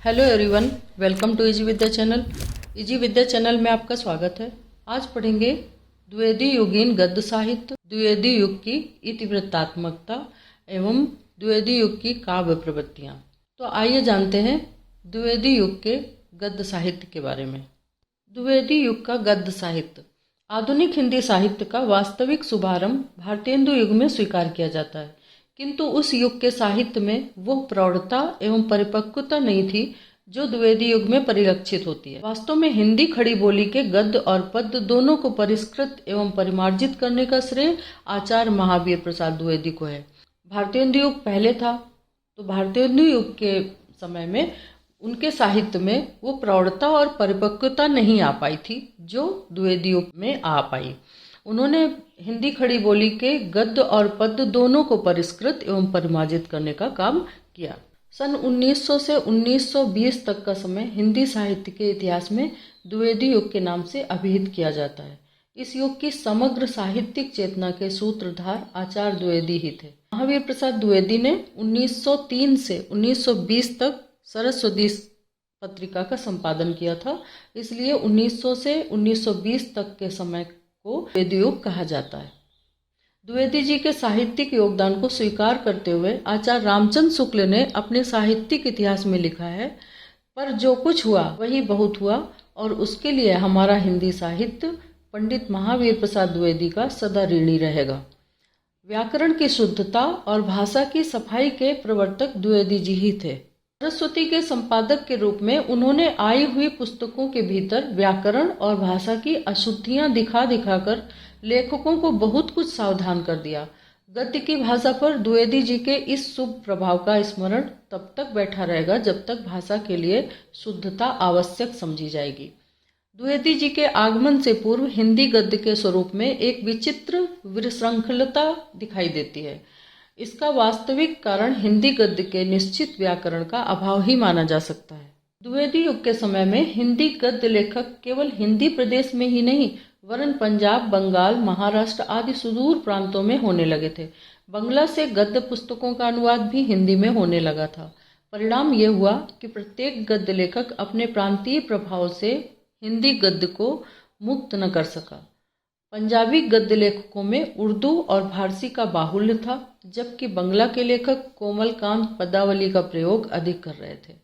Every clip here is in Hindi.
Hello everyone, welcome to easy Vidya channel. Easy Vidya channel में आपका स्वागत है। आज पढ़ेंगे द्विवेदी युगीन गद्य साहित्य, द्विवेदी युग की इतिवृत्तात्मकता एवं द्विवेदी युग की काव्य प्रवृत्तियाँ। तो आइए जानते हैं द्विवेदी युग के गद्य साहित्य के बारे में। द्विवेदी युग का गद्य साहित्य आधुनिक हिंदी साहित्य का वास्तविक शुभारंभ भारतेंदु युग में स्वीकार किया जाता है, किंतु उस युग के साहित्य में वो प्रौढ़ता एवं परिपक्वता नहीं थी जो द्विवेदी युग में परिलक्षित होती है। वास्तव में हिंदी खड़ी बोली के गद्य और पद्य दोनों को परिष्कृत एवं परिमार्जित करने का श्रेय आचार्य महावीर प्रसाद द्विवेदी को है। भारतेंदु युग पहले था, तो भारतेंदु युग के समय में उनके साहित्य में वो प्रौढ़ता और परिपक्वता नहीं आ पाई थी जो द्विवेदी युग में आ पाई। उन्होंने हिंदी खड़ी बोली के गद्य और पद्य दोनों को परिष्कृत एवं परिमार्जित करने का काम किया। सन 1900 से 1920 तक का समय हिंदी साहित्य के इतिहास में द्विवेदी युग के नाम से अभिहित किया जाता है। इस युग की समग्र साहित्यिक चेतना के सूत्रधार आचार्य द्विवेदी ही थे। महावीर प्रसाद द्विवेदी ने 1903 से 1920 तक सरस्वती पत्रिका का संपादन किया था, इसलिए 1900 से 1920 तक के समय को द्विवेदी युग कहा जाता है। द्विवेदी जी के साहित्यिक योगदान को स्वीकार करते हुए आचार्य रामचंद्र शुक्ल ने अपने साहित्यिक इतिहास में लिखा है, पर जो कुछ हुआ वही बहुत हुआ और उसके लिए हमारा हिंदी साहित्य पंडित महावीर प्रसाद द्विवेदी का सदा ऋणी रहेगा। व्याकरण की शुद्धता और भाषा की सफाई के प्रवर्तक द्विवेदी जी ही थे। सरस्वती के संपादक के रूप में उन्होंने आई हुई पुस्तकों के भीतर व्याकरण और भाषा की अशुद्धियां दिखा दिखाकर लेखकों को बहुत कुछ सावधान कर दिया। गद्य की भाषा पर द्विवेदी जी के इस शुभ प्रभाव का स्मरण तब तक बैठा रहेगा जब तक भाषा के लिए शुद्धता आवश्यक समझी जाएगी। द्विवेदी जी के आगमन से पूर्व हिंदी गद्य के स्वरूप में एक विचित्र विशृंखलता दिखाई देती है। इसका वास्तविक कारण हिंदी गद्य के निश्चित व्याकरण का अभाव ही माना जा सकता है। द्विवेदी युग के समय में हिंदी गद्य लेखक केवल हिंदी प्रदेश में ही नहीं वरन पंजाब, बंगाल, महाराष्ट्र आदि सुदूर प्रांतों में होने लगे थे। बंगला से गद्य पुस्तकों का अनुवाद भी हिंदी में होने लगा था। परिणाम ये हुआ कि प्रत्येक गद्य लेखक अपने प्रांतीय प्रभाव से हिंदी गद्य को मुक्त न कर सका। पंजाबी गद्य लेखकों में उर्दू और फारसी का बाहुल्य था, जबकि बंगला के लेखक कोमलकांत पदावली का प्रयोग अधिक कर रहे थे।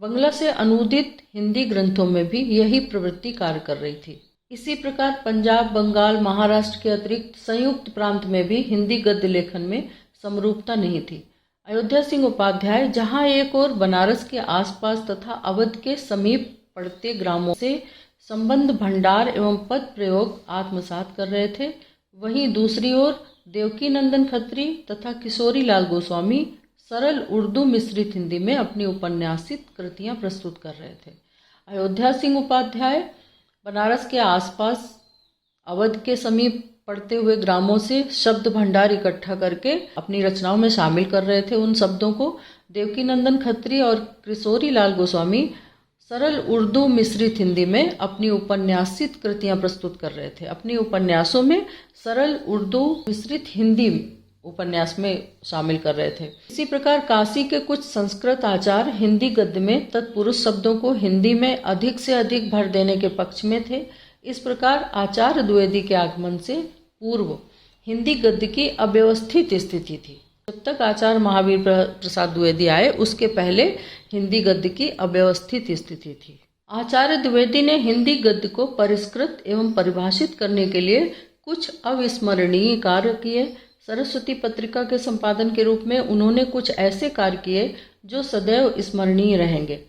बंगला से अनुदित हिंदी ग्रंथों में भी यही प्रवृत्ति कार्य कर रही थी। इसी प्रकार पंजाब, बंगाल, महाराष्ट्र के अतिरिक्त संयुक्त प्रांत में भी हिंदी गद्य लेखन में समरूपता नहीं थी। अयोध्या सिंह उपाध्याय जहाँ एक ओर बनारस के आसपास तथा अवध के समीप पड़ते ग्रामों से संबंध भंडार एवं पद प्रयोग आत्मसात कर रहे थे, वहीं दूसरी ओर देवकी नंदन खत्री तथा किशोरी लाल गोस्वामी सरल उर्दू मिश्रित हिंदी में अपनी उपन्यासित कृतियां प्रस्तुत कर रहे थे। अयोध्या सिंह उपाध्याय बनारस के आसपास अवध के समीप पड़ते हुए ग्रामों से शब्द भंडार इकट्ठा करके अपनी रचनाओं में शामिल कर रहे थे उन शब्दों को। देवकी नंदन खत्री और किशोरी लाल गोस्वामी सरल उर्दू मिश्रित हिंदी में अपनी उपन्यासित कृतियां प्रस्तुत कर रहे थे। अपनी उपन्यासों में सरल उर्दू मिश्रित हिंदी उपन्यास में शामिल कर रहे थे। इसी प्रकार काशी के कुछ संस्कृत आचार्य हिंदी गद्य में तत्पुरुष शब्दों को हिंदी में अधिक से अधिक भर देने के पक्ष में थे। इस प्रकार आचार्य द्विवेदी के आगमन से पूर्व हिंदी गद्य की अव्यवस्थित स्थिति थी। जब तक आचार्य महावीर प्रसाद द्विवेदी आए उसके पहले हिंदी गद्य की अव्यवस्थित स्थिति थी। आचार्य द्विवेदी ने हिंदी गद्य को परिष्कृत एवं परिभाषित करने के लिए कुछ अविस्मरणीय कार्य किए। सरस्वती पत्रिका के संपादन के रूप में उन्होंने कुछ ऐसे कार्य किए जो सदैव स्मरणीय रहेंगे।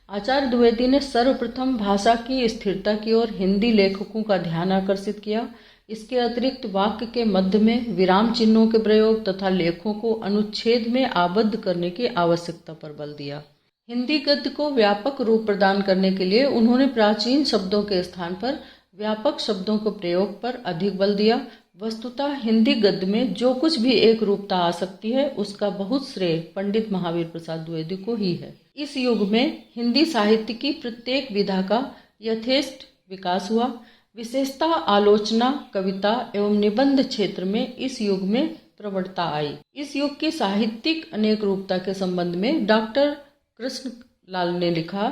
आचार्य द्विवेदी ने सर्वप्रथम भाषा की स्थिरता की ओर हिंदी लेखकों का ध्यान आकर्षित किया। इसके अतिरिक्त वाक्य के मध्य में विराम चिन्हों के प्रयोग तथा लेखों को अनुच्छेद में आबद्ध करने की आवश्यकता पर बल दिया। हिंदी गद्य को व्यापक रूप प्रदान करने के लिए उन्होंने प्राचीन शब्दों के स्थान पर व्यापक शब्दों के प्रयोग पर अधिक बल दिया। वस्तुतः हिंदी गद्य में जो कुछ भी एक रूपता आ सकती है उसका बहुत श्रेय पंडित महावीर प्रसाद द्विवेदी को ही है। इस युग में हिंदी साहित्य की प्रत्येक विधा का यथेष्ट विकास हुआ। विशेषतः आलोचना, कविता एवं निबंध क्षेत्र में इस युग में प्रवणता आई। इस युग की साहित्यिक अनेक रूपता के संबंध में डॉक्टर कृष्ण लाल ने लिखा,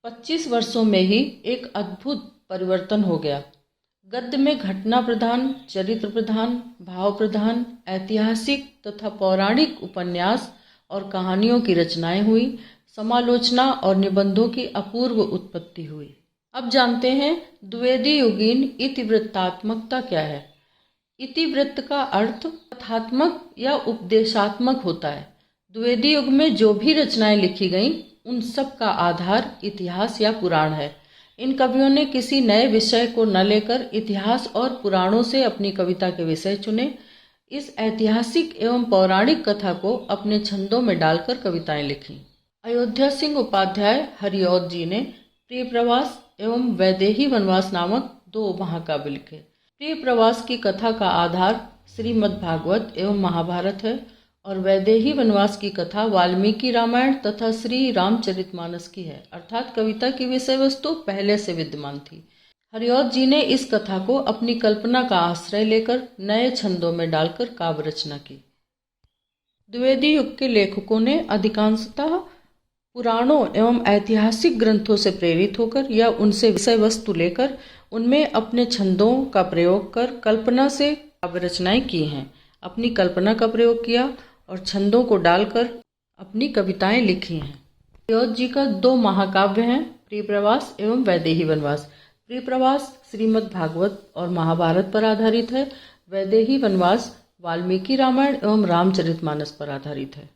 25 वर्षों में ही एक अद्भुत परिवर्तन हो गया। गद्य में घटना प्रधान, चरित्र प्रधान, भाव प्रधान, ऐतिहासिक तथा पौराणिक उपन्यास और कहानियों की रचनाएं हुई। समालोचना और निबंधों की अपूर्व उत्पत्ति हुई। अब जानते हैं द्विवेदी युगीन इतिवृत्तात्मकता क्या है। इतिवृत्त का अर्थ कथात्मक या उपदेशात्मक होता है। द्विवेदी युग में जो भी रचनाएं लिखी गईं, उन सब का आधार इतिहास या पुराण है। इन कवियों ने किसी नए विषय को न लेकर इतिहास और पुराणों से अपनी कविता के विषय चुने। इस ऐतिहासिक एवं पौराणिक कथा को अपने छंदों में डालकर कविताएं लिखी। अयोध्या सिंह उपाध्याय हरिऔध जी ने प्रिय प्रवास एवं वैदेही वनवास नामक 2 महाकाव्य लिखे। प्रिय प्रवास की कथा का आधार श्रीमद् भागवत एवं महाभारत है और वैदेही वनवास की कथा वाल्मीकि रामायण तथा श्री रामचरितमानस की है, अर्थात कविता की विषय वस्तु पहले से विद्यमान थी। हरिऔध जी ने इस कथा को अपनी कल्पना का आश्रय लेकर नए छंदों में डालकर काव्य रचना की। द्विवेदी युग के लेखकों ने अधिकांशतः पुराणों एवं ऐतिहासिक ग्रंथों से प्रेरित होकर या उनसे विषय वस्तु लेकर उनमें अपने छंदों का प्रयोग कर कल्पना से काव्य रचनाएं की हैं। अपनी कल्पना का प्रयोग किया और छंदों को डालकर अपनी कविताएं लिखी हैं। हरिऔध जी का 2 महाकाव्य हैं, प्रिय प्रवास एवं वैदेही वनवास। प्रिय प्रवास श्रीमद् भागवत और महाभारत पर आधारित है। वैदेही वनवास वाल्मीकि रामायण एवं रामचरितमानस पर आधारित है।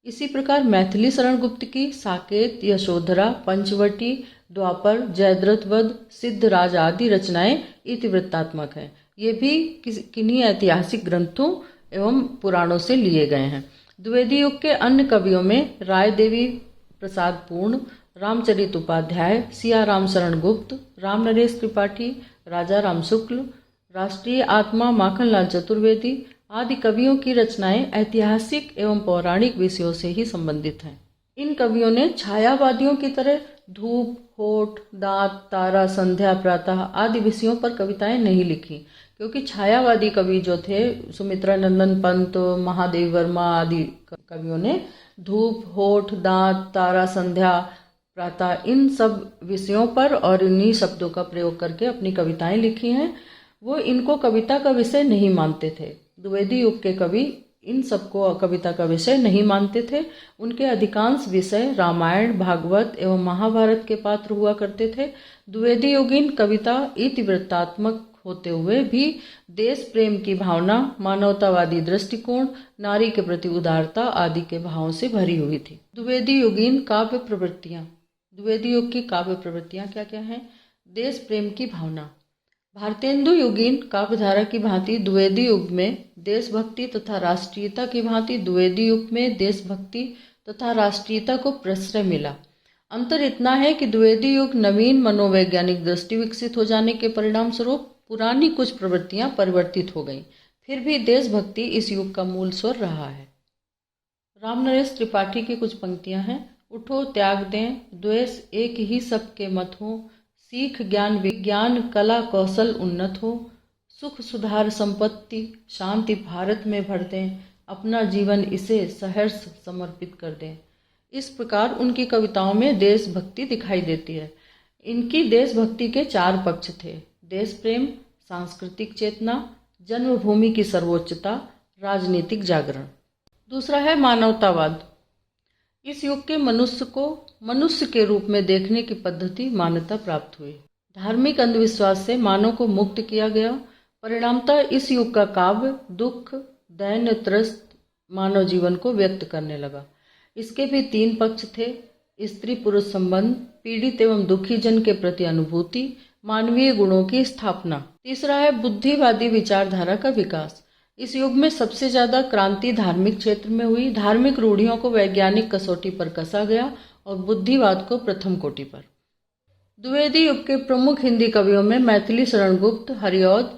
इसी प्रकार मैथिली शरण गुप्त की साकेत, यशोधरा, पंचवटी, द्वापर, जयद्रथ वध, सिद्धराज आदि रचनाएं इतिवृत्तात्मक हैं। ये भी किन्हीं ऐतिहासिक ग्रंथों एवं पुराणों से लिए गए हैं। द्विवेदी युग के अन्य कवियों में राय देवी प्रसाद पूर्ण, रामचरित उपाध्याय, सियाराम शरण गुप्त, राम नरेश त्रिपाठी, राजा राम शुक्ल, राष्ट्रीय आत्मा माखनलाल चतुर्वेदी आदि कवियों की रचनाएं ऐतिहासिक एवं पौराणिक विषयों से ही संबंधित हैं। इन कवियों ने छायावादियों की तरह धूप, होठ, दांत, तारा, संध्या, प्रातः आदि विषयों पर कविताएं नहीं लिखी, क्योंकि छायावादी कवि जो थे सुमित्रा नंदन पंत, महादेव वर्मा आदि कवियों ने धूप, होठ, दांत, तारा, संध्या, प्रातः इन सब विषयों पर और इन्हीं शब्दों का प्रयोग करके अपनी कविताएं लिखी हैं। वो इनको कविता का विषय नहीं मानते थे। द्विवेदी युग के कवि इन सबको कविता का विषय नहीं मानते थे। उनके अधिकांश विषय रामायण, भागवत एवं महाभारत के पात्र हुआ करते थे। द्विवेदी युगीन कविता इतिवृत्तात्मक होते हुए भी देश प्रेम की भावना, मानवतावादी दृष्टिकोण, नारी के प्रति उदारता आदि के भावों से भरी हुई थी। द्विवेदी युगीन काव्य प्रवृत्तियां। द्विवेदी युग की काव्य प्रवृत्तियां क्या क्या हैं? देश प्रेम की भावना। भारतेंदु युगीन काव्यधारा की भांति द्विवेदी युग में देशभक्ति तथा राष्ट्रीयता की भांति द्विवेदी युग में देशभक्ति तथा राष्ट्रीयता को प्रश्रय मिला। अंतर इतना है कि द्विवेदी युग नवीन मनोवैज्ञानिक दृष्टि विकसित हो जाने के परिणाम स्वरूप पुरानी कुछ प्रवृत्तियां परिवर्तित हो गईं, फिर भी देशभक्ति इस युग का मूल स्वर रहा है। राम नरेश त्रिपाठी की कुछ पंक्तियां हैं। उठो त्याग दें, द्वेष एक ही सबके मत हो, सीख ज्ञान विज्ञान कला कौशल उन्नत हो, सुख सुधार संपत्ति शांति भारत में भर दें, अपना जीवन इसे सहर्ष समर्पित कर दें। इस प्रकार उनकी कविताओं में देशभक्ति दिखाई देती है। इनकी देशभक्ति के 4 पक्ष थे: देश प्रेम, सांस्कृतिक चेतना, जन्मभूमि की सर्वोच्चता, राजनीतिक जागरण। दूसरा है मानवतावाद। इस युग के मनुष्य को मनुष्य के रूप में देखने की पद्धति मान्यता प्राप्त हुई। धार्मिक अंधविश्वास से मानव को मुक्त किया गया। परिणामतः इस युग का काव्य दुख, दैन्य त्रस्त मानव जीवन को व्यक्त करने लगा। इसके भी 3 पक्ष थे: स्त्री पुरुष संबंध, पीड़ित एवं दुखी जन के प्रति अनुभूति, मानवीय गुणों की स्थापना। तीसरा है बुद्धिवादी विचारधारा का विकास। इस युग में सबसे ज्यादा क्रांति धार्मिक क्षेत्र में हुई। धार्मिक रूढ़ियों को वैज्ञानिक कसौटी पर कसा गया और बुद्धिवाद को प्रथम कोटि पर। द्विवेदी युग के प्रमुख हिंदी कवियों में मैथिली शरण गुप्त, हरिऔध,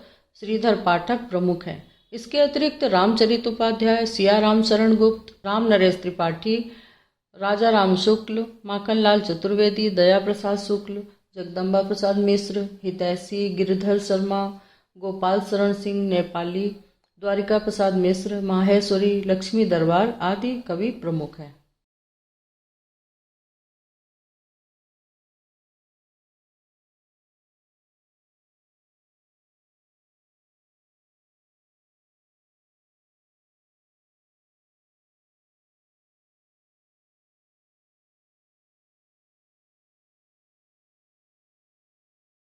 श्रीधर पाठक प्रमुख हैं। इसके अतिरिक्त रामचरित उपाध्याय, सियाराम शरण गुप्त, राम नरेश त्रिपाठी, राजा राम शुक्ल, माखनलाल चतुर्वेदी, दया प्रसाद शुक्ल, जगदम्बा प्रसाद मिश्र, हितैषी, गिरिधर शर्मा, गोपाल शरण सिंह नेपाली, द्वारिका प्रसाद मिश्र, माहेश्वरी, लक्ष्मी दरबार आदि कवि प्रमुख हैं।